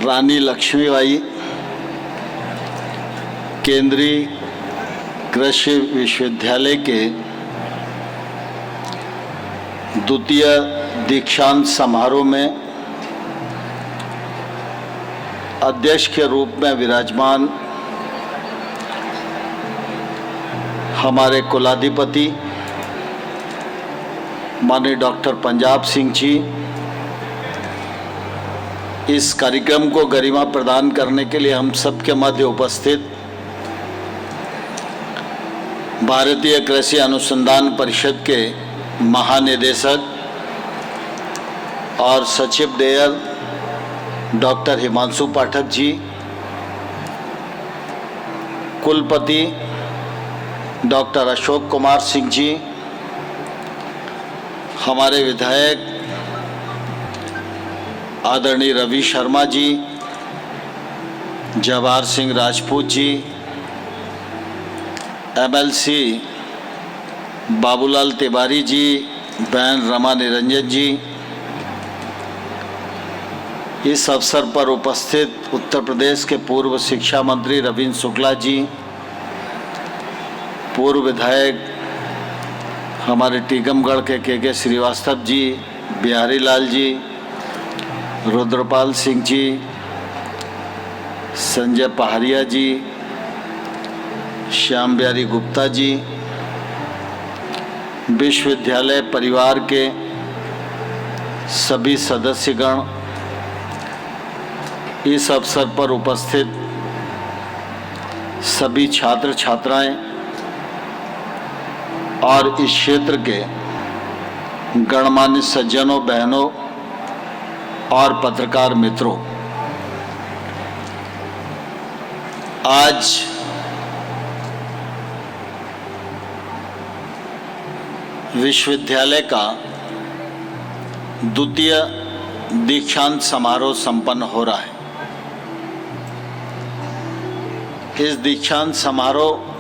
रानी लक्ष्मीबाई केंद्रीय कृषि विश्वविद्यालय के द्वितीय दीक्षांत समारोह में अध्यक्ष के रूप में विराजमान हमारे कुलाधिपति माननीय डॉक्टर पंजाब सिंह जी, इस कार्यक्रम को गरिमा प्रदान करने के लिए हम सबके मध्य उपस्थित भारतीय कृषि अनुसंधान परिषद के महानिदेशक और सचिव डेयर डॉक्टर हिमांशु पाठक जी, कुलपति डॉक्टर अशोक कुमार सिंह जी, हमारे विधायक आदरणीय रवि शर्मा जी, जवाहर सिंह राजपूत जी, एमएलसी बाबूलाल तिवारी जी, बहन रमा निरंजन जी, इस अवसर पर उपस्थित उत्तर प्रदेश के पूर्व शिक्षा मंत्री रविंद्र शुक्ला जी, पूर्व विधायक हमारे टीकमगढ़ के श्रीवास्तव जी, बिहारी लाल जी, रुद्रपाल सिंह जी, संजय पहाड़िया जी, श्याम बिहारी गुप्ता जी, विश्वविद्यालय परिवार के सभी सदस्यगण, इस अवसर पर उपस्थित सभी छात्र छात्राएं और इस क्षेत्र के गणमान्य सज्जनों, बहनों और पत्रकार मित्रों, आज विश्वविद्यालय का द्वितीय दीक्षांत समारोह संपन्न हो रहा है। इस दीक्षांत समारोह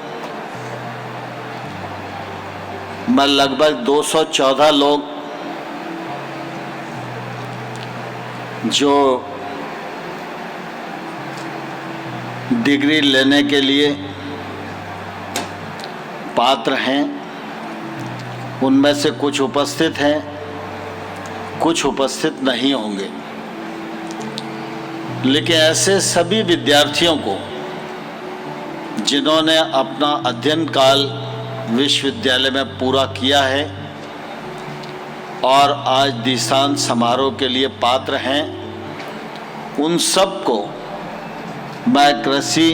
में लगभग 214 लोग जो डिग्री लेने के लिए पात्र हैं, उनमें से कुछ उपस्थित हैं, कुछ उपस्थित नहीं होंगे, लेकिन ऐसे सभी विद्यार्थियों को जिन्होंने अपना अध्ययन काल विश्वविद्यालय में पूरा किया है और आज दीक्षांत समारोह के लिए पात्र हैं, उन सबको मैं कृषि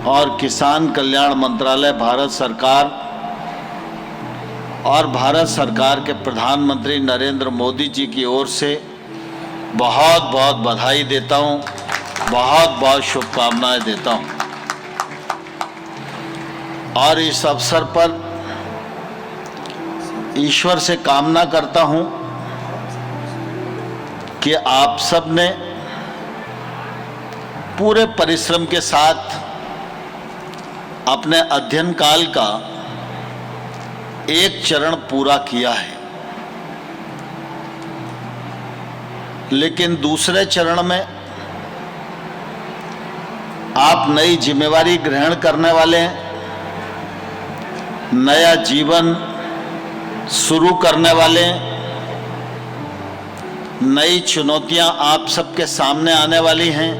और किसान कल्याण मंत्रालय भारत सरकार और भारत सरकार के प्रधानमंत्री नरेंद्र मोदी जी की ओर से बहुत बहुत बधाई देता हूं, बहुत बहुत शुभकामनाएं देता हूं। और इस अवसर पर ईश्वर से कामना करता हूं कि आप सब ने पूरे परिश्रम के साथ अपने अध्ययन काल का एक चरण पूरा किया है, लेकिन दूसरे चरण में आप नई जिम्मेवारी ग्रहण करने वाले हैं, नया जीवन शुरू करने वाले, नई चुनौतियां आप सबके सामने आने वाली हैं।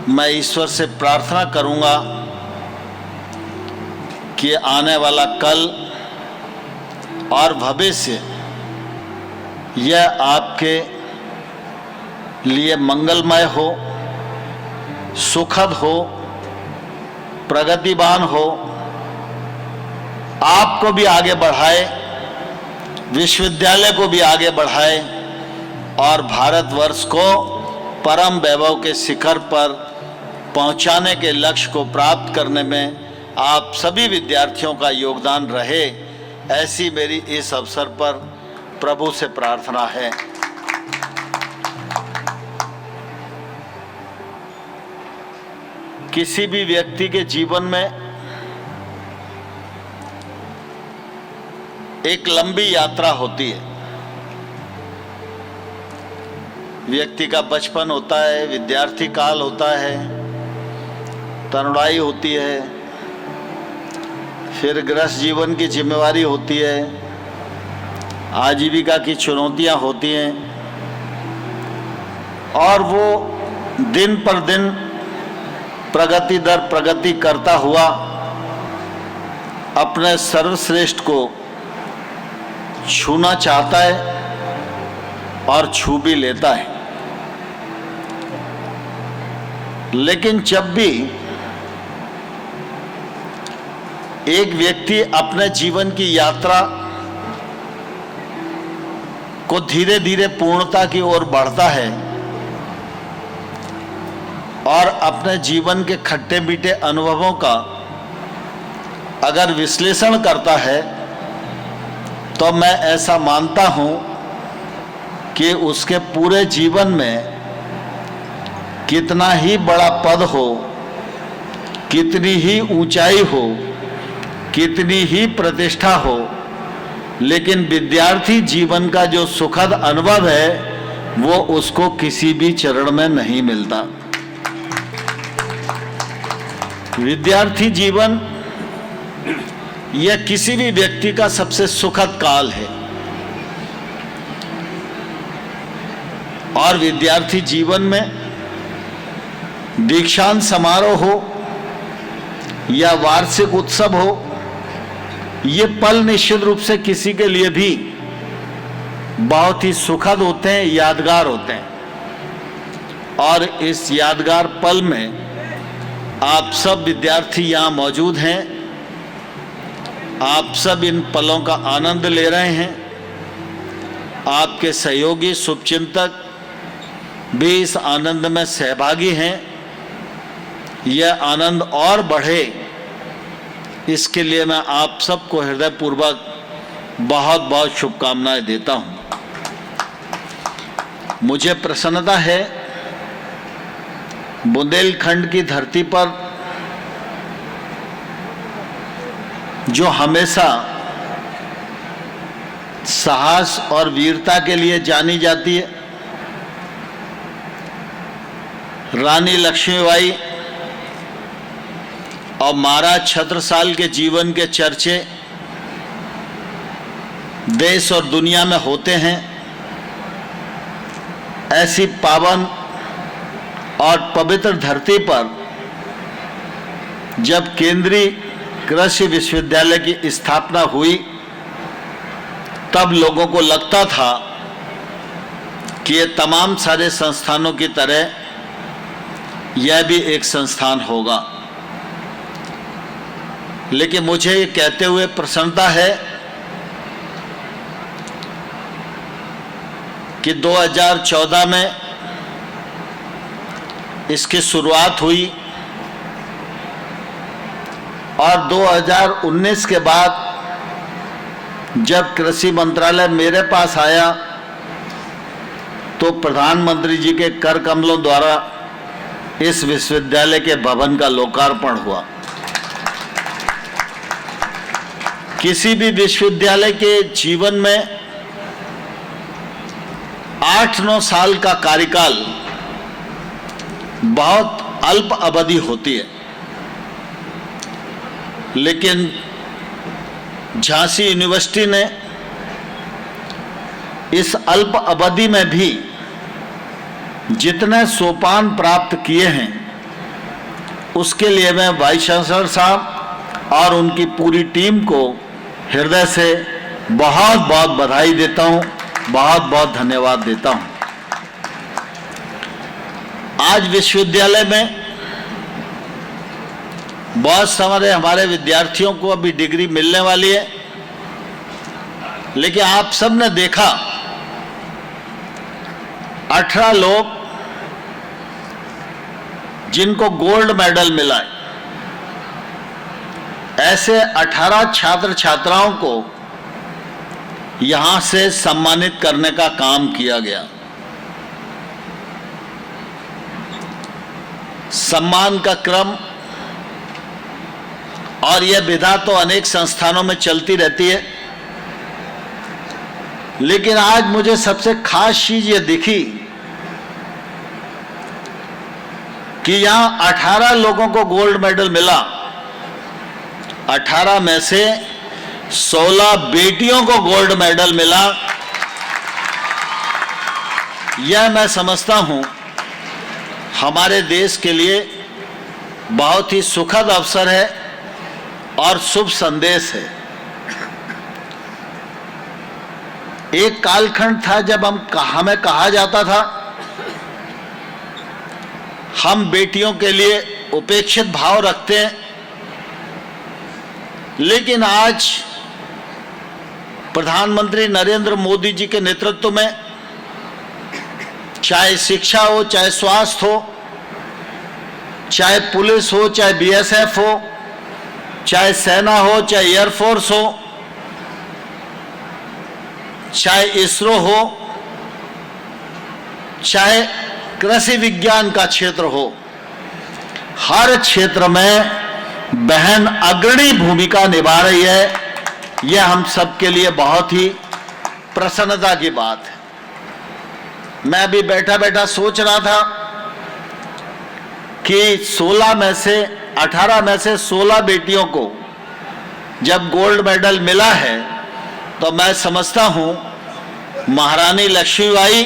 मैं ईश्वर से प्रार्थना करूंगा कि आने वाला कल और भविष्य यह आपके लिए मंगलमय हो, सुखद हो, प्रगतिवान हो, आपको भी आगे बढ़ाए, विश्वविद्यालय को भी आगे बढ़ाए और भारतवर्ष को परम वैभव के शिखर पर पहुंचाने के लक्ष्य को प्राप्त करने में आप सभी विद्यार्थियों का योगदान रहे, ऐसी मेरी इस अवसर पर प्रभु से प्रार्थना है। किसी भी व्यक्ति के जीवन में एक लंबी यात्रा होती है। व्यक्ति का बचपन होता है, विद्यार्थी काल होता है, तरुणाई होती है, फिर गृहस्थ जीवन की जिम्मेवारी होती है, आजीविका की चुनौतियां होती हैं, और वो दिन पर दिन प्रगति दर प्रगति करता हुआ अपने सर्वश्रेष्ठ को छूना चाहता है और छू भी लेता है। लेकिन जब भी एक व्यक्ति अपने जीवन की यात्रा को धीरे धीरे पूर्णता की ओर बढ़ता है और अपने जीवन के खट्टे मीठे अनुभवों का अगर विश्लेषण करता है, तो मैं ऐसा मानता हूं कि उसके पूरे जीवन में कितना ही बड़ा पद हो, कितनी ही ऊंचाई हो, कितनी ही प्रतिष्ठा हो, लेकिन विद्यार्थी जीवन का जो सुखद अनुभव है वो उसको किसी भी चरण में नहीं मिलता। विद्यार्थी जीवन यह किसी भी व्यक्ति का सबसे सुखद काल है, और विद्यार्थी जीवन में दीक्षांत समारोह हो या वार्षिक उत्सव हो, ये पल निश्चित रूप से किसी के लिए भी बहुत ही सुखद होते हैं, यादगार होते हैं। और इस यादगार पल में आप सब विद्यार्थी यहाँ मौजूद हैं, आप सब इन पलों का आनंद ले रहे हैं। आपके सहयोगी शुभचिंतक भी इस आनंद में सहभागी हैं। यह आनंद और बढ़े, इसके लिए मैं आप सबको हृदयपूर्वक बहुत बहुत शुभकामनाएं देता हूं। मुझे प्रसन्नता है बुंदेलखंड की धरती पर जो हमेशा साहस और वीरता के लिए जानी जाती है, रानी लक्ष्मीबाई और महाराज छत्रसाल के जीवन के चर्चे देश और दुनिया में होते हैं। ऐसी पावन और पवित्र धरती पर जब केंद्रीय कृषि विश्वविद्यालय की स्थापना हुई, तब लोगों को लगता था कि ये तमाम सारे संस्थानों की तरह यह भी एक संस्थान होगा। लेकिन मुझे ये कहते हुए प्रसन्नता है कि 2014 में इसकी शुरुआत हुई और 2019 के बाद जब कृषि मंत्रालय मेरे पास आया तो प्रधानमंत्री जी के कर कमलों द्वारा इस विश्वविद्यालय के भवन का लोकार्पण हुआ। किसी भी विश्वविद्यालय के जीवन में 8-9 साल का कार्यकाल बहुत अल्प अवधि होती है, लेकिन झांसी यूनिवर्सिटी ने इस अल्प अवधि में भी जितने सोपान प्राप्त किए हैं, उसके लिए मैं वाइस चांसलर साहब और उनकी पूरी टीम को हृदय से बहुत बहुत बधाई देता हूं, बहुत बहुत धन्यवाद देता हूं। आज विश्वविद्यालय में बहुत सारे हमारे विद्यार्थियों को अभी डिग्री मिलने वाली है, लेकिन आप सब ने देखा 18 लोग जिनको गोल्ड मेडल मिला है, ऐसे 18 छात्र छात्राओं को यहां से सम्मानित करने का काम किया गया। सम्मान का क्रम और यह विधा तो अनेक संस्थानों में चलती रहती है, लेकिन आज मुझे सबसे खास चीज ये दिखी कि यहां 18 लोगों को गोल्ड मेडल मिला, 18 में से 16 बेटियों को गोल्ड मेडल मिला। यह मैं समझता हूं हमारे देश के लिए बहुत ही सुखद अवसर है और शुभ संदेश है। एक कालखंड था जब हमें कहा जाता था हम बेटियों के लिए उपेक्षित भाव रखते हैं, लेकिन आज प्रधानमंत्री नरेंद्र मोदी जी के नेतृत्व में चाहे शिक्षा हो, चाहे स्वास्थ्य हो, चाहे पुलिस हो, चाहे बीएसएफ हो, चाहे सेना हो, चाहे एयरफोर्स हो, चाहे इसरो हो, चाहे कृषि विज्ञान का क्षेत्र हो, हर क्षेत्र में बहन अग्रणी भूमिका निभा रही है। यह हम सबके लिए बहुत ही प्रसन्नता की बात है। मैं अभी बैठा बैठा सोच रहा था कि 18 में से 16 बेटियों को जब गोल्ड मेडल मिला है तो मैं समझता हूं महारानी लक्ष्मीबाई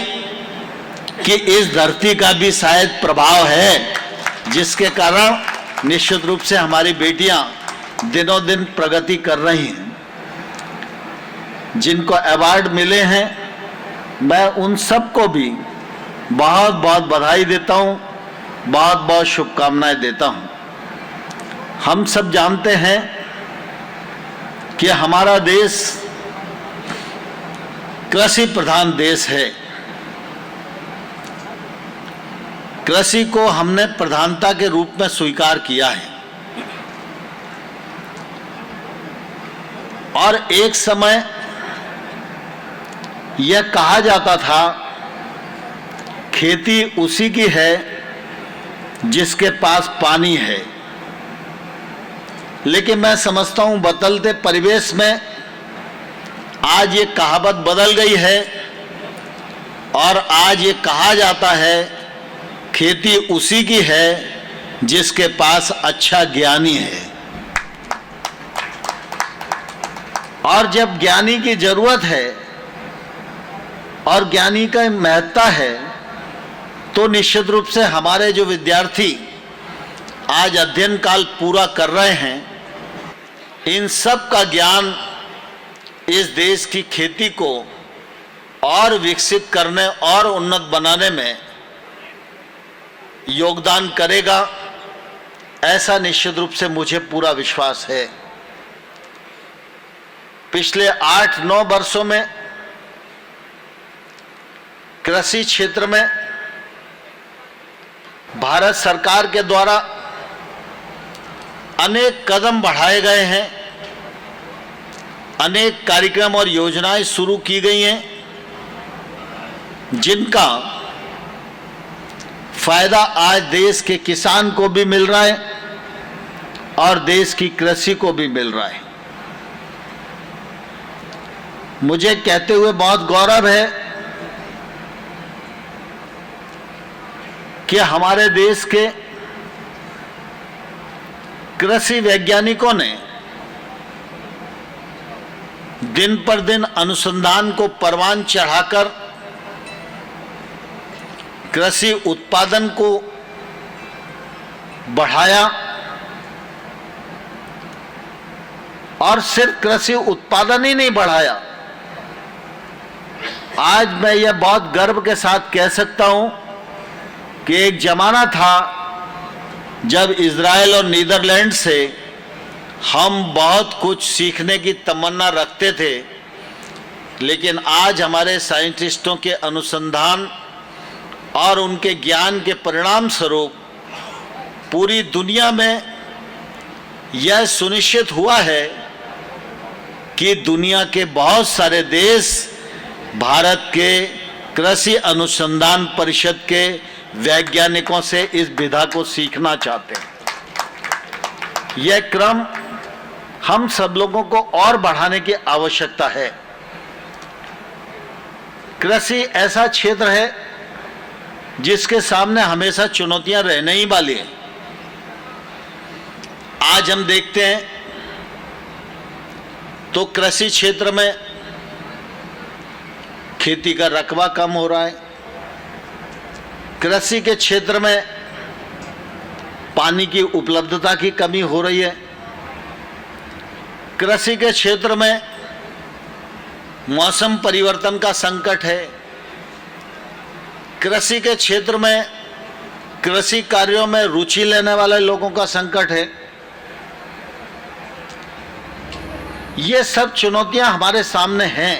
की इस धरती का भी शायद प्रभाव है, जिसके कारण निश्चित रूप से हमारी बेटियां दिनों दिन प्रगति कर रही हैं। जिनको अवार्ड मिले हैं मैं उन सबको भी बहुत बहुत बधाई देता हूं, बहुत बहुत शुभकामनाएं देता हूं। हम सब जानते हैं कि हमारा देश कृषि प्रधान देश है। कृषि को हमने प्रधानता के रूप में स्वीकार किया है और एक समय यह कहा जाता था खेती उसी की है जिसके पास पानी है, लेकिन मैं समझता हूं बदलते परिवेश में आज ये कहावत बदल गई है और आज ये कहा जाता है खेती उसी की है जिसके पास अच्छा ज्ञानी है। और जब ज्ञानी की जरूरत है और ज्ञानी का महत्ता है तो निश्चित रूप से हमारे जो विद्यार्थी आज अध्ययन काल पूरा कर रहे हैं, इन सब का ज्ञान इस देश की खेती को और विकसित करने और उन्नत बनाने में योगदान करेगा, ऐसा निश्चित रूप से मुझे पूरा विश्वास है। पिछले 8-9 वर्षों में कृषि क्षेत्र में भारत सरकार के द्वारा अनेक कदम बढ़ाए गए हैं, अनेक कार्यक्रम और योजनाएं शुरू की गई हैं, जिनका फायदा आज देश के किसान को भी मिल रहा है और देश की कृषि को भी मिल रहा है। मुझे कहते हुए बहुत गौरव है कि हमारे देश के कृषि वैज्ञानिकों ने दिन पर दिन अनुसंधान को परवान चढ़ाकर कृषि उत्पादन को बढ़ाया और सिर्फ कृषि उत्पादन ही नहीं बढ़ाया। आज मैं यह बहुत गर्व के साथ कह सकता हूं कि एक जमाना था जब इजराइल और नीदरलैंड से हम बहुत कुछ सीखने की तमन्ना रखते थे, लेकिन आज हमारे साइंटिस्टों के अनुसंधान और उनके ज्ञान के परिणाम स्वरूप पूरी दुनिया में यह सुनिश्चित हुआ है कि दुनिया के बहुत सारे देश भारत के कृषि अनुसंधान परिषद के वैज्ञानिकों से इस विधा को सीखना चाहते हैं। यह क्रम हम सब लोगों को और बढ़ाने की आवश्यकता है। कृषि ऐसा क्षेत्र है जिसके सामने हमेशा चुनौतियां रहने ही वाली हैं। आज हम देखते हैं तो कृषि क्षेत्र में खेती का रकबा कम हो रहा है, कृषि के क्षेत्र में पानी की उपलब्धता की कमी हो रही है, कृषि के क्षेत्र में मौसम परिवर्तन का संकट है, कृषि के क्षेत्र में कृषि कार्यों में रुचि लेने वाले लोगों का संकट है। ये सब चुनौतियां हमारे सामने हैं,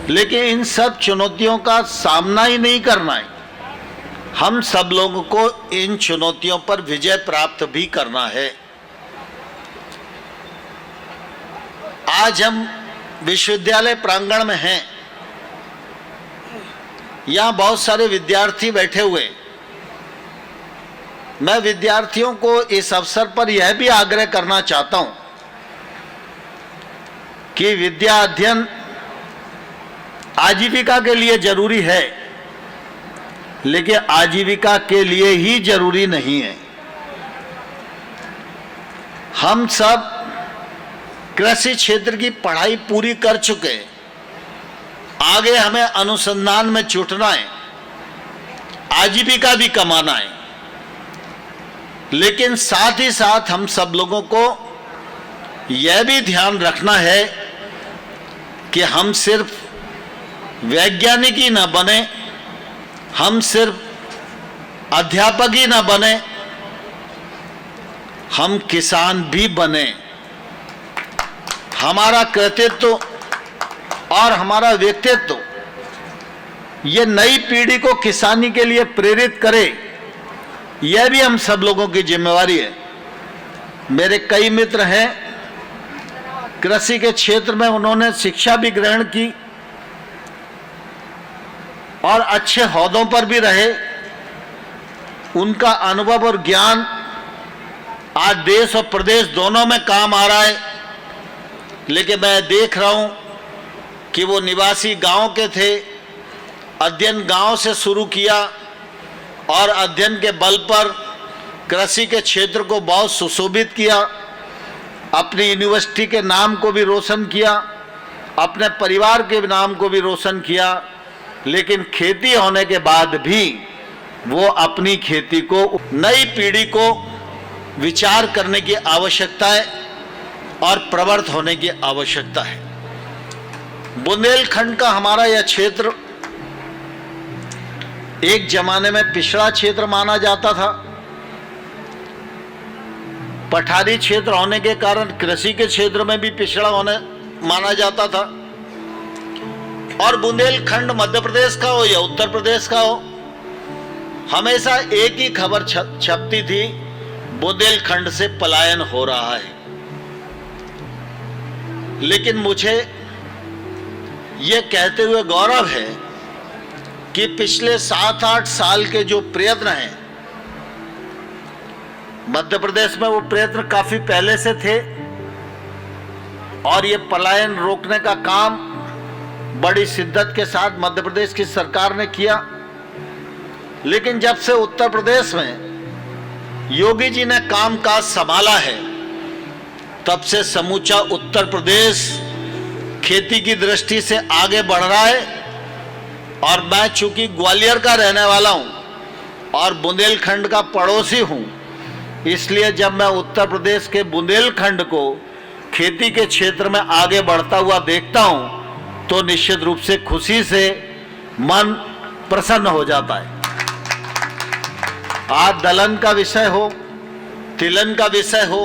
लेकिन इन सब चुनौतियों का सामना ही नहीं करना है, हम सब लोगों को इन चुनौतियों पर विजय प्राप्त भी करना है। आज हम विश्वविद्यालय प्रांगण में हैं, यहाँ बहुत सारे विद्यार्थी बैठे हुए। मैं विद्यार्थियों को इस अवसर पर यह भी आग्रह करना चाहता हूं कि विद्या अध्ययन आजीविका के लिए जरूरी है, लेकिन आजीविका के लिए ही जरूरी नहीं है। हम सब कृषि क्षेत्र की पढ़ाई पूरी कर चुके हैं, आगे हमें अनुसंधान में जुटना है, आजीविका भी कमाना है, लेकिन साथ ही साथ हम सब लोगों को यह भी ध्यान रखना है कि हम सिर्फ वैज्ञानिक ही न बने, हम सिर्फ अध्यापक ही न बने, हम किसान भी बने। हमारा कृतित्व और हमारा व्यक्तित्व ये नई पीढ़ी को किसानी के लिए प्रेरित करे, यह भी हम सब लोगों की जिम्मेवारी है। मेरे कई मित्र हैं कृषि के क्षेत्र में, उन्होंने शिक्षा भी ग्रहण की और अच्छे ओहदों पर भी रहे। उनका अनुभव और ज्ञान आज देश और प्रदेश दोनों में काम आ रहा है, लेकिन मैं देख रहा हूं कि वो निवासी गांव के थे, अध्ययन गांव से शुरू किया और अध्ययन के बल पर कृषि के क्षेत्र को बहुत सुशोभित किया, अपनी यूनिवर्सिटी के नाम को भी रोशन किया, अपने परिवार के नाम को भी रोशन किया। लेकिन खेती होने के बाद भी वो अपनी खेती को, नई पीढ़ी को विचार करने की आवश्यकता है और प्रवृत्त होने की आवश्यकता है। बुंदेलखंड का हमारा यह क्षेत्र एक जमाने में पिछड़ा क्षेत्र माना जाता था। पठारी क्षेत्र होने के कारण कृषि के क्षेत्र में भी पिछड़ा होने माना जाता था। और बुंदेलखंड मध्य प्रदेश का हो या उत्तर प्रदेश का हो, हमेशा एक ही खबर छपती थी, बुंदेलखंड से पलायन हो रहा है। लेकिन मुझे यह कहते हुए गौरव है कि पिछले 7-8 साल के जो प्रयत्न हैं, मध्य प्रदेश में वो प्रयत्न काफी पहले से थे और ये पलायन रोकने का काम बड़ी शिद्दत के साथ मध्य प्रदेश की सरकार ने किया। लेकिन जब से उत्तर प्रदेश में योगी जी ने कामकाज संभाला है, तब से समूचा उत्तर प्रदेश खेती की दृष्टि से आगे बढ़ रहा है। और मैं चूंकि ग्वालियर का रहने वाला हूं और बुंदेलखंड का पड़ोसी हूं, इसलिए जब मैं उत्तर प्रदेश के बुंदेलखंड को खेती के क्षेत्र में आगे बढ़ता हुआ देखता हूं, तो निश्चित रूप से खुशी से मन प्रसन्न हो जाता है। आज दलहन का विषय हो, तिलहन का विषय हो,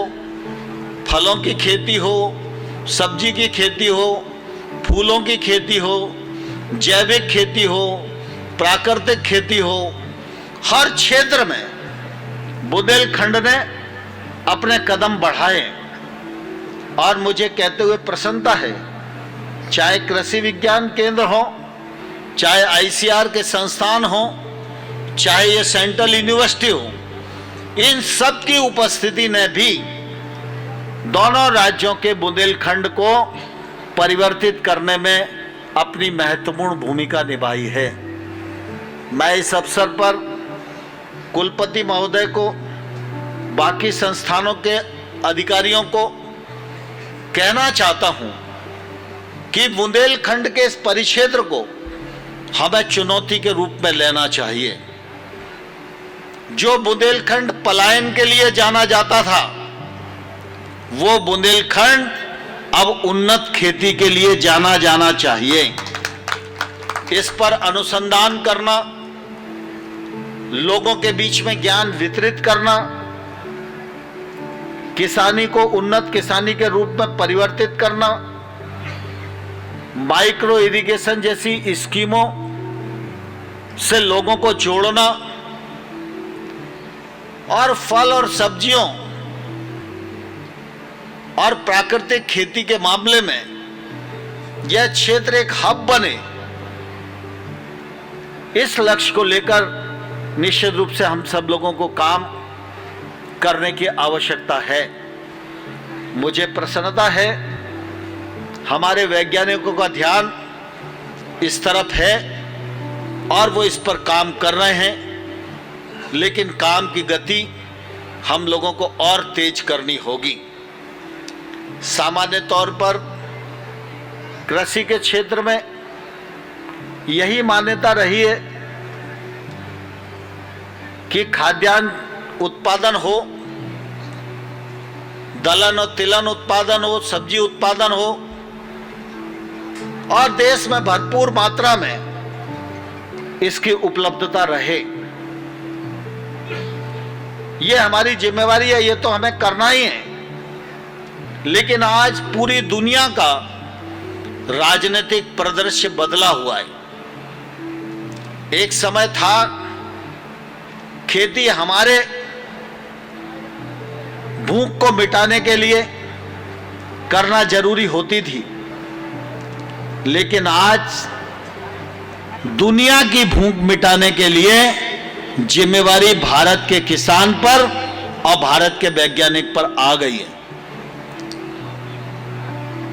फलों की खेती हो, सब्जी की खेती हो, फूलों की खेती हो, जैविक खेती हो, प्राकृतिक खेती हो, हर क्षेत्र में बुंदेलखंड ने अपने कदम बढ़ाए। और मुझे कहते हुए प्रसन्नता है, चाहे कृषि विज्ञान केंद्र हो, चाहे आईसीआर के संस्थान हो, चाहे ये सेंट्रल यूनिवर्सिटी हो, इन सब की उपस्थिति ने भी दोनों राज्यों के बुंदेलखंड को परिवर्तित करने में अपनी महत्वपूर्ण भूमिका निभाई है। मैं इस अवसर पर कुलपति महोदय को, बाकी संस्थानों के अधिकारियों को कहना चाहता हूं कि बुंदेलखंड के इस परिक्षेत्र को हमें चुनौती के रूप में लेना चाहिए। जो बुंदेलखंड पलायन के लिए जाना जाता था, वो बुंदेलखंड अब उन्नत खेती के लिए जाना चाहिए। इस पर अनुसंधान करना, लोगों के बीच में ज्ञान वितरित करना, किसानी को उन्नत किसानी के रूप में परिवर्तित करना, माइक्रो इरिगेशन जैसी स्कीमों से लोगों को जोड़ना और फल और सब्जियों और प्राकृतिक खेती के मामले में यह क्षेत्र एक हब बने, इस लक्ष्य को लेकर निश्चित रूप से हम सब लोगों को काम करने की आवश्यकता है। मुझे प्रसन्नता है हमारे वैज्ञानिकों का ध्यान इस तरफ है और वो इस पर काम कर रहे हैं, लेकिन काम की गति हम लोगों को और तेज करनी होगी। सामान्य तौर पर कृषि के क्षेत्र में यही मान्यता रही है कि खाद्यान्न उत्पादन हो, दलहन और तिलहन उत्पादन हो, सब्जी उत्पादन हो और देश में भरपूर मात्रा में इसकी उपलब्धता रहे। ये हमारी जिम्मेवारी है, ये तो हमें करना ही है। लेकिन आज पूरी दुनिया का राजनीतिक परिदृश्य बदला हुआ है। एक समय था खेती हमारे भूख को मिटाने के लिए करना जरूरी होती थी, लेकिन आज दुनिया की भूख मिटाने के लिए जिम्मेवारी भारत के किसान पर और भारत के वैज्ञानिक पर आ गई है।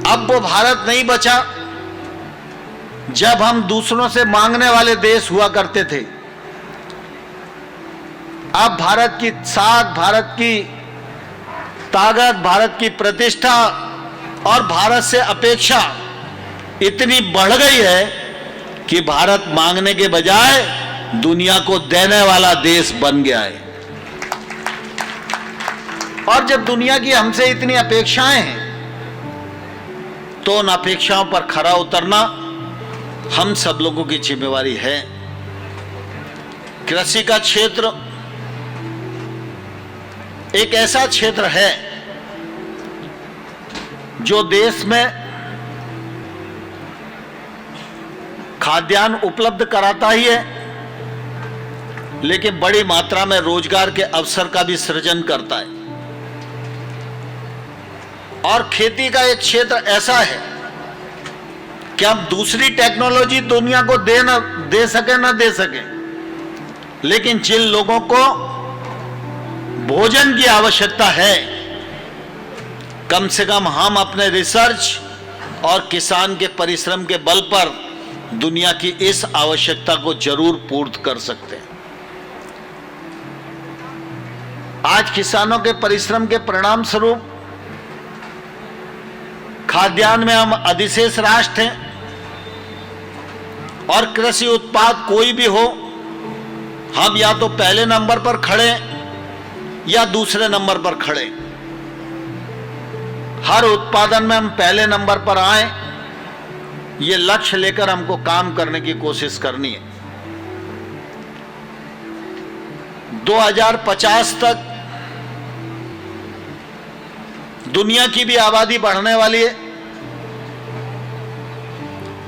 अब वो भारत नहीं बचा जब हम दूसरों से मांगने वाले देश हुआ करते थे। अब भारत की साख, भारत की ताकत, भारत की प्रतिष्ठा और भारत से अपेक्षा इतनी बढ़ गई है कि भारत मांगने के बजाय दुनिया को देने वाला देश बन गया है। और जब दुनिया की हमसे इतनी अपेक्षाएं हैं तो उन अपेक्षाओं पर खरा उतरना हम सब लोगों की जिम्मेवारी है। कृषि का क्षेत्र एक ऐसा क्षेत्र है जो देश में खाद्यान्न उपलब्ध कराता ही है, लेकिन बड़ी मात्रा में रोजगार के अवसर का भी सृजन करता है। और खेती का एक क्षेत्र ऐसा है कि हम दूसरी टेक्नोलॉजी दुनिया को दे सके ना दे सके, लेकिन जिन लोगों को भोजन की आवश्यकता है, कम से कम हम अपने रिसर्च और किसान के परिश्रम के बल पर दुनिया की इस आवश्यकता को जरूर पूर्ण कर सकते हैं। आज किसानों के परिश्रम के परिणाम स्वरूप खाद्यान्न में हम अधिशेष राष्ट्र हैं और कृषि उत्पाद कोई भी हो, हम या तो पहले नंबर पर खड़े या दूसरे नंबर पर खड़े। हर उत्पादन में हम पहले नंबर पर आए, ये लक्ष्य लेकर हमको काम करने की कोशिश करनी है। 2050 तक दुनिया की भी आबादी बढ़ने वाली है,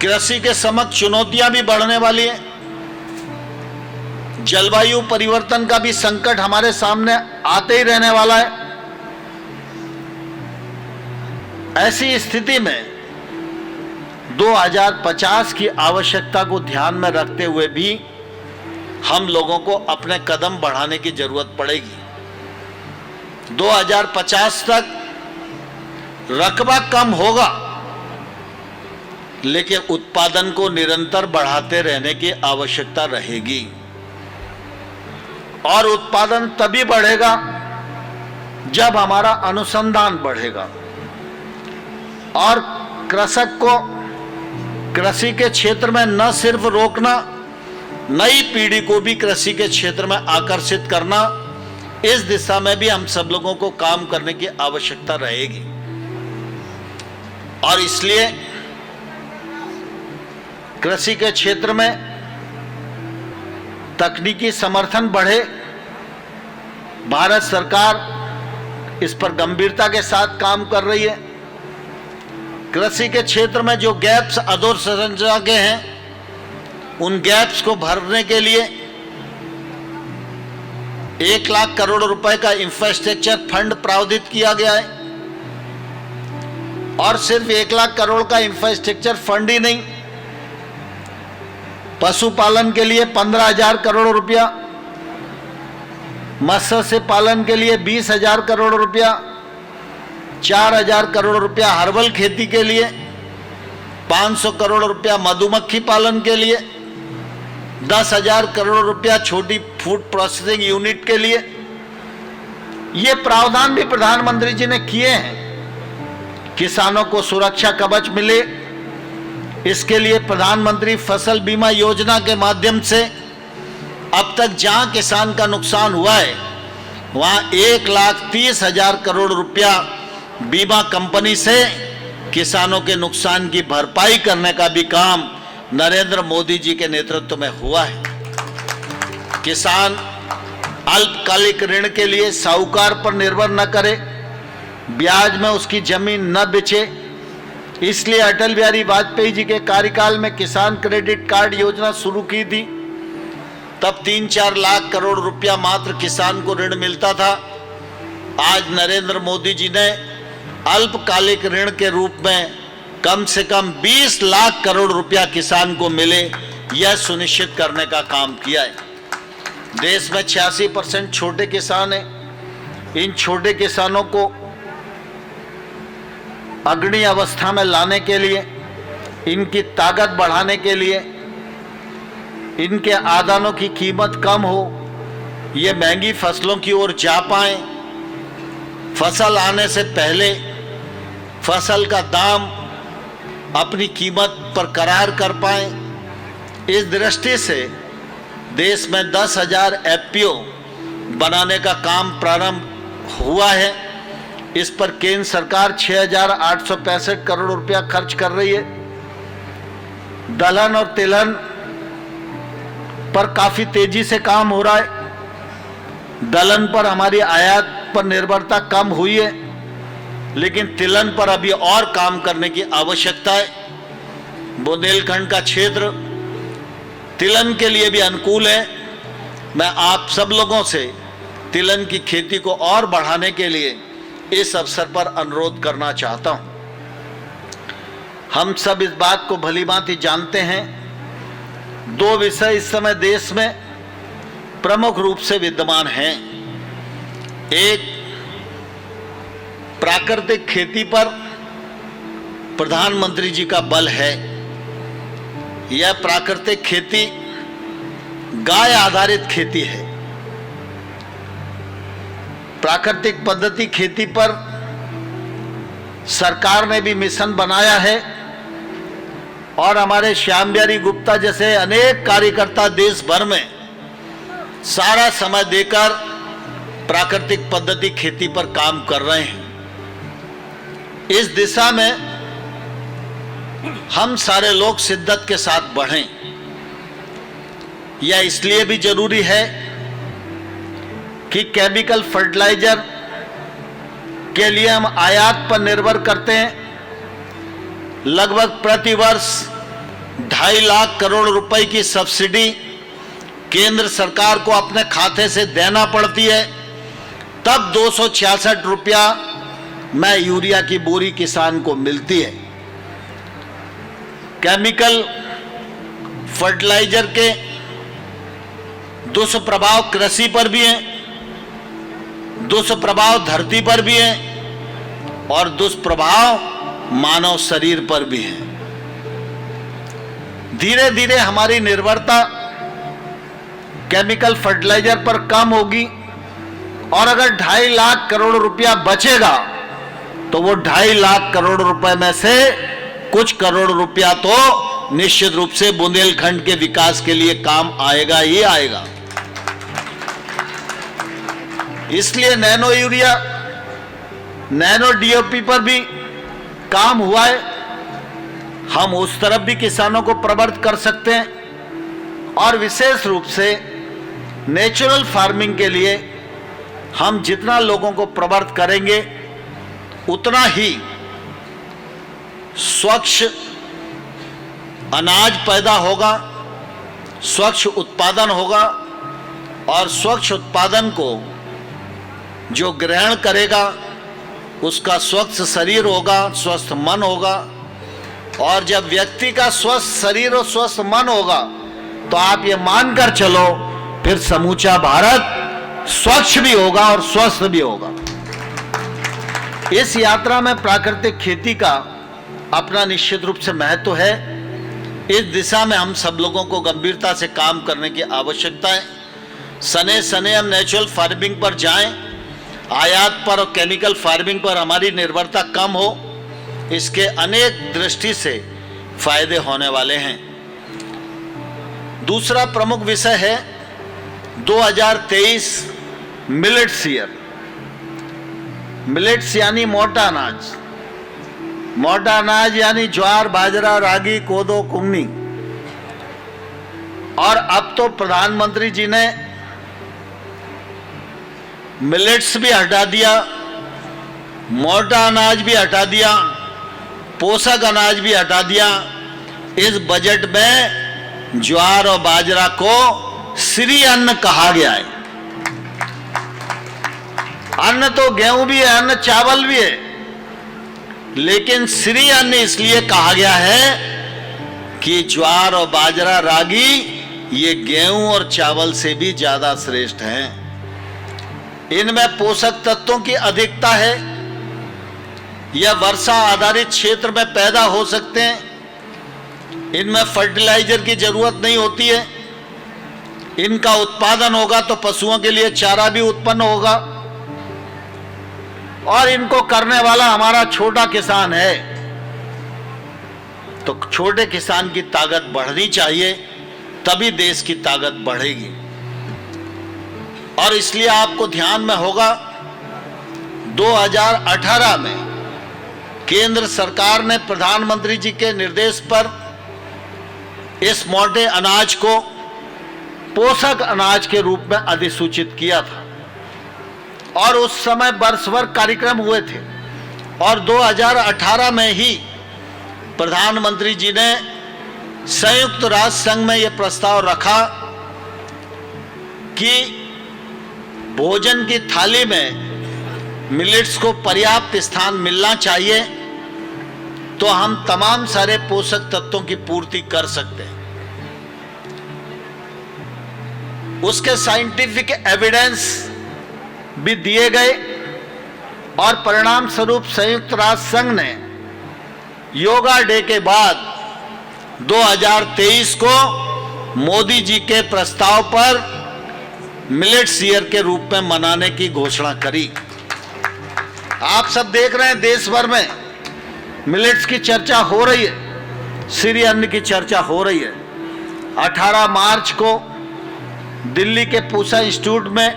कृषि के समक्ष चुनौतियां भी बढ़ने वाली है, जलवायु परिवर्तन का भी संकट हमारे सामने आते ही रहने वाला है। ऐसी स्थिति में 2050 की आवश्यकता को ध्यान में रखते हुए भी हम लोगों को अपने कदम बढ़ाने की जरूरत पड़ेगी। 2050 तक रकबा कम होगा, लेकिन उत्पादन को निरंतर बढ़ाते रहने की आवश्यकता रहेगी। और उत्पादन तभी बढ़ेगा जब हमारा अनुसंधान बढ़ेगा और कृषक को कृषि के क्षेत्र में न सिर्फ रोकना, नई पीढ़ी को भी कृषि के क्षेत्र में आकर्षित करना, इस दिशा में भी हम सब लोगों को काम करने की आवश्यकता रहेगी। और इसलिए कृषि के क्षेत्र में तकनीकी समर्थन बढ़े। भारत सरकार इस पर गंभीरता के साथ काम कर रही है। कृषि के क्षेत्र में जो गैप्स अधोसंरचना के हैं, उन गैप्स को भरने के लिए 1 लाख करोड़ रुपए का इंफ्रास्ट्रक्चर फंड प्रावधान किया गया है। और सिर्फ 1 लाख करोड़ का इंफ्रास्ट्रक्चर फंड ही नहीं, पशुपालन के लिए 15,000 करोड़ रुपया, मत्स्य पालन के लिए 20,000 करोड़ रुपया, 4,000 करोड़ रुपया हर्बल खेती के लिए, 500 करोड़ रुपया मधुमक्खी पालन के लिए, 10,000 करोड़ रुपया छोटी फूड प्रोसेसिंग यूनिट के लिए। ये प्रावधान भी प्रधानमंत्री जी ने किए हैं। किसानों को सुरक्षा कवच मिले, इसके लिए प्रधानमंत्री फसल बीमा योजना के माध्यम से अब तक जहां किसान का नुकसान हुआ है, वहां 1,30,000 करोड़ रुपया बीमा कंपनी से किसानों के नुकसान की भरपाई करने का भी काम नरेंद्र मोदी जी के नेतृत्व में हुआ है। किसान अल्पकालिक ऋण के लिए साहूकार पर निर्भर न करे, ब्याज में उसकी जमीन न बेचे, इसलिए अटल बिहारी वाजपेयी जी के कार्यकाल में किसान क्रेडिट कार्ड योजना शुरू की थी। तब 3-4 लाख करोड़ रुपया मात्र किसान को ऋण मिलता था। आज नरेंद्र मोदी जी ने अल्पकालिक ऋण के रूप में कम से कम 20 लाख करोड़ रुपया किसान को मिले, यह सुनिश्चित करने का काम किया है। देश में 86% छोटे किसान हैं। इन छोटे किसानों को अग्रणी अवस्था में लाने के लिए, इनकी ताकत बढ़ाने के लिए, इनके आदानों की कीमत कम हो, ये महंगी फसलों की ओर जा पाएं, फसल आने से पहले फसल का दाम अपनी कीमत पर करार कर पाएं। इस दृष्टि से देश में 10,000 एफपीओ बनाने का काम प्रारंभ हुआ है। इस पर केंद्र सरकार 6,865 करोड़ रुपया खर्च कर रही है। दलहन और तिलहन पर काफी तेजी से काम हो रहा है। दलहन पर हमारी आयात पर निर्भरता कम हुई है, लेकिन तिलहन पर अभी और काम करने की आवश्यकता है। बुंदेलखंड का क्षेत्र तिलहन के लिए भी अनुकूल है। मैं आप सब लोगों से तिलहन की खेती को और बढ़ाने के लिए इस अवसर पर अनुरोध करना चाहता हूं। हम सब इस बात को भलीभांति जानते हैं, 2 विषय इस समय देश में प्रमुख रूप से विद्यमान हैं। एक, प्राकृतिक खेती पर प्रधानमंत्री जी का बल है। यह प्राकृतिक खेती गाय आधारित खेती है। प्राकृतिक पद्धति खेती पर सरकार ने भी मिशन बनाया है और हमारे श्याम बिहारी गुप्ता जैसे अनेक कार्यकर्ता देश भर में सारा समय देकर प्राकृतिक पद्धति खेती पर काम कर रहे हैं। इस दिशा में हम सारे लोग शिद्दत के साथ बढ़ें। यह इसलिए भी जरूरी है कि केमिकल फर्टिलाइजर के लिए हम आयात पर निर्भर करते हैं। लगभग प्रति वर्ष 2.5 लाख करोड़ रुपए की सब्सिडी केंद्र सरकार को अपने खाते से देना पड़ती है, तब 266 रुपया में यूरिया की बोरी किसान को मिलती है। केमिकल फर्टिलाइजर के दुष्प्रभाव कृषि पर भी हैं, दुष्प्रभाव धरती पर भी हैं और दुष्प्रभाव मानव शरीर पर भी हैं। धीरे धीरे हमारी निर्भरता केमिकल फर्टिलाइजर पर कम होगी और अगर 2.5 लाख करोड़ रुपया बचेगा तो वो 2.5 लाख करोड़ रुपए में से कुछ करोड़ रुपया तो निश्चित रूप से बुंदेलखंड के विकास के लिए काम आएगा ही आएगा। इसलिए नैनो यूरिया, नैनो डीओपी पर भी काम हुआ है। हम उस तरफ भी किसानों को प्रवृत्त कर सकते हैं और विशेष रूप से नेचुरल फार्मिंग के लिए हम जितना लोगों को प्रवृत्त करेंगे उतना ही स्वच्छ अनाज पैदा होगा, स्वच्छ उत्पादन होगा और स्वच्छ उत्पादन को जो ग्रहण करेगा उसका स्वस्थ शरीर होगा, स्वस्थ मन होगा। और जब व्यक्ति का स्वस्थ शरीर और स्वस्थ मन होगा तो आप ये मानकर चलो फिर समूचा भारत स्वच्छ भी होगा और स्वस्थ भी होगा। इस यात्रा में प्राकृतिक खेती का अपना निश्चित रूप से महत्व है। इस दिशा में हम सब लोगों को गंभीरता से काम करने की आवश्यकता है। सने सने हम नेचुरल फार्मिंग पर जाएं, आयात पर और केमिकल फार्मिंग पर हमारी निर्भरता कम हो, इसके अनेक दृष्टि से फायदे होने वाले हैं। दूसरा प्रमुख विषय है 2023 मिलेट्स ईयर। मिलेट्स यानी मोटा अनाज, मोटा अनाज यानी ज्वार, बाजरा, रागी, कोदो, कुंगनी। और अब तो प्रधानमंत्री जी ने मिलेट्स भी हटा दिया, मोटा अनाज भी हटा दिया, पोषक अनाज भी हटा दिया। इस बजट में ज्वार और बाजरा को श्री अन्न कहा गया है। अन्न तो गेहूं भी है, अन्न चावल भी है, लेकिन श्री अन्न इसलिए कहा गया है कि ज्वार और बाजरा, रागी ये गेहूं और चावल से भी ज्यादा श्रेष्ठ हैं। इनमें पोषक तत्वों की अधिकता है। यह वर्षा आधारित क्षेत्र में पैदा हो सकते हैं। इनमें फर्टिलाइजर की जरूरत नहीं होती है। इनका उत्पादन होगा तो पशुओं के लिए चारा भी उत्पन्न होगा और इनको करने वाला हमारा छोटा किसान है। तो छोटे किसान की ताकत बढ़नी चाहिए, तभी देश की ताकत बढ़ेगी। और इसलिए आपको ध्यान में होगा 2018 में केंद्र सरकार ने प्रधानमंत्री जी के निर्देश पर इस मोटे अनाज को पोषक अनाज के रूप में अधिसूचित किया था और उस समय वर्ष भर कार्यक्रम हुए थे। और 2018 में ही प्रधानमंत्री जी ने संयुक्त राष्ट्र संघ में यह प्रस्ताव रखा कि भोजन की थाली में मिलेट्स को पर्याप्त स्थान मिलना चाहिए, तो हम तमाम सारे पोषक तत्वों की पूर्ति कर सकते हैं। उसके साइंटिफिक एविडेंस भी दिए गए और परिणाम स्वरूप संयुक्त राष्ट्र संघ ने योगा डे के बाद 2023 को मोदी जी के प्रस्ताव पर मिलेट्स ईयर के रूप में मनाने की घोषणा करी। आप सब देख रहे हैं देश भर में मिलेट्स की चर्चा हो रही है, श्री अन्न की चर्चा हो रही है। 18 मार्च को दिल्ली के पूसा इंस्टीट्यूट में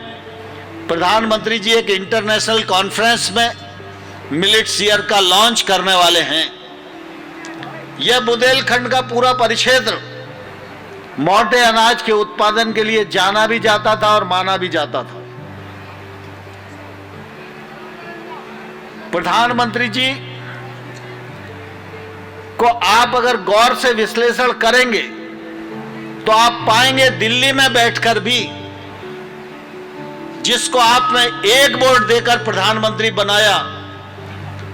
प्रधानमंत्री जी एक इंटरनेशनल कॉन्फ्रेंस में मिलेट्स ईयर का लॉन्च करने वाले हैं। यह बुंदेलखंड का पूरा परिक्षेत्र मोटे अनाज के उत्पादन के लिए जाना भी जाता था और माना भी जाता था। प्रधानमंत्री जी को आप अगर गौर से विश्लेषण करेंगे तो आप पाएंगे दिल्ली में बैठकर भी जिसको आपने एक वोट देकर प्रधानमंत्री बनाया,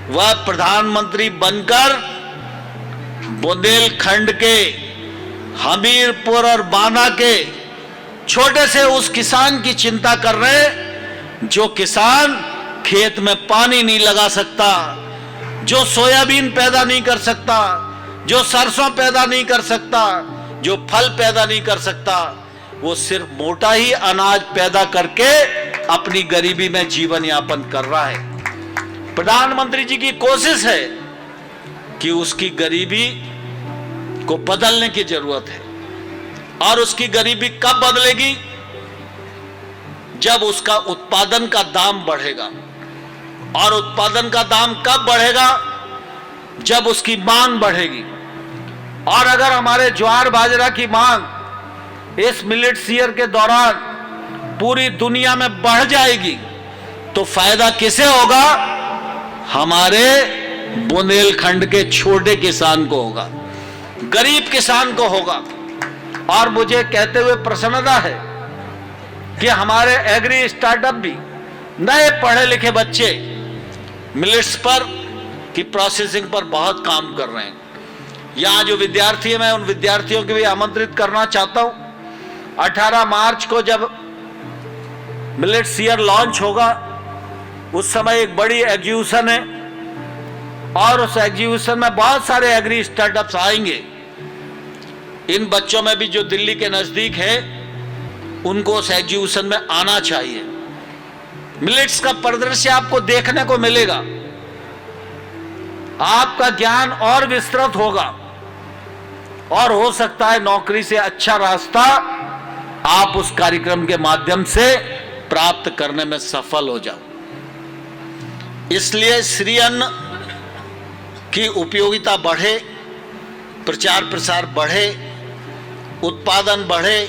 वह प्रधानमंत्री बनकर बुंदेलखंड के हमीरपुर और बाना के छोटे से उस किसान की चिंता कर रहे हैं जो किसान खेत में पानी नहीं लगा सकता, जो सोयाबीन पैदा नहीं कर सकता, जो सरसों पैदा नहीं कर सकता, जो फल पैदा नहीं कर सकता, वो सिर्फ मोटा ही अनाज पैदा करके अपनी गरीबी में जीवन यापन कर रहा है। प्रधानमंत्री जी की कोशिश है कि उसकी गरीबी को बदलने की जरूरत है। और उसकी गरीबी कब बदलेगी? जब उसका उत्पादन का दाम बढ़ेगा। और उत्पादन का दाम कब बढ़ेगा? जब उसकी मांग बढ़ेगी। और अगर हमारे ज्वार बाजरा की मांग इस मिलेट्स ईयर के दौरान पूरी दुनिया में बढ़ जाएगी तो फायदा किसे होगा? हमारे बुंदेलखंड के छोटे किसान को होगा, गरीब किसान को होगा। और मुझे कहते हुए प्रसन्नता है कि हमारे एग्री स्टार्टअप भी नए पढ़े लिखे बच्चे मिलेट्स पर की प्रोसेसिंग पर बहुत काम कर रहे हैं। यहाँ जो विद्यार्थी है, मैं उन विद्यार्थियों को भी आमंत्रित करना चाहता हूँ। 18 मार्च को जब मिलेट्स ईयर लॉन्च होगा, उस समय एक बड़ी एग्जीबिशन है और उस एग्जीबिशन में बहुत सारे एग्री स्टार्टअप्स आएंगे। इन बच्चों में भी जो दिल्ली के नजदीक है, उनको उस एग्जीबिशन में आना चाहिए। मिलेट्स का परिदृश्य आपको देखने को मिलेगा, आपका ज्ञान और विस्तृत होगा और हो सकता है नौकरी से अच्छा रास्ता आप उस कार्यक्रम के माध्यम से प्राप्त करने में सफल हो जाओ। इसलिए श्री अन्न की उपयोगिता बढ़े, प्रचार प्रसार बढ़े, उत्पादन बढ़े,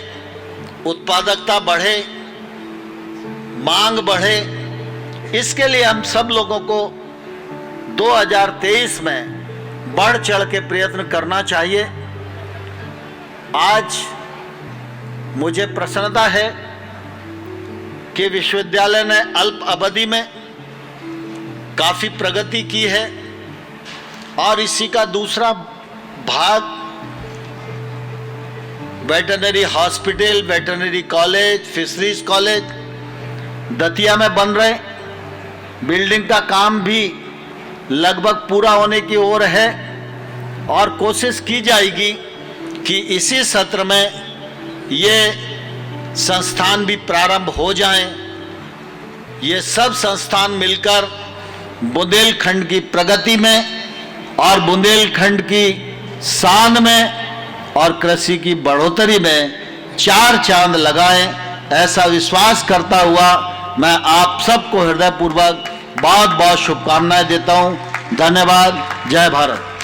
उत्पादकता बढ़े, मांग बढ़े। इसके लिए हम सब लोगों को 2023 में बढ़ चढ़ के प्रयत्न करना चाहिए। आज मुझे प्रसन्नता है कि विश्वविद्यालय ने अल्प अवधि में काफ़ी प्रगति की है और इसी का दूसरा भाग veterinary hospital, veterinary college, fisheries college Datia में बन रहे। बिल्डिंग का काम भी लगभग पूरा होने की ओर है और कोशिश की जाएगी कि इसी सत्र में ये संस्थान भी प्रारंभ हो जाएं। ये सब संस्थान मिलकर बुंदेलखंड की प्रगति में और बुंदेलखंड की शान में और कृषि की बढ़ोतरी में चार चांद लगाएं, ऐसा विश्वास करता हुआ मैं आप सबको हृदयपूर्वक बहुत बहुत शुभकामनाएं देता हूं। धन्यवाद। जय भारत।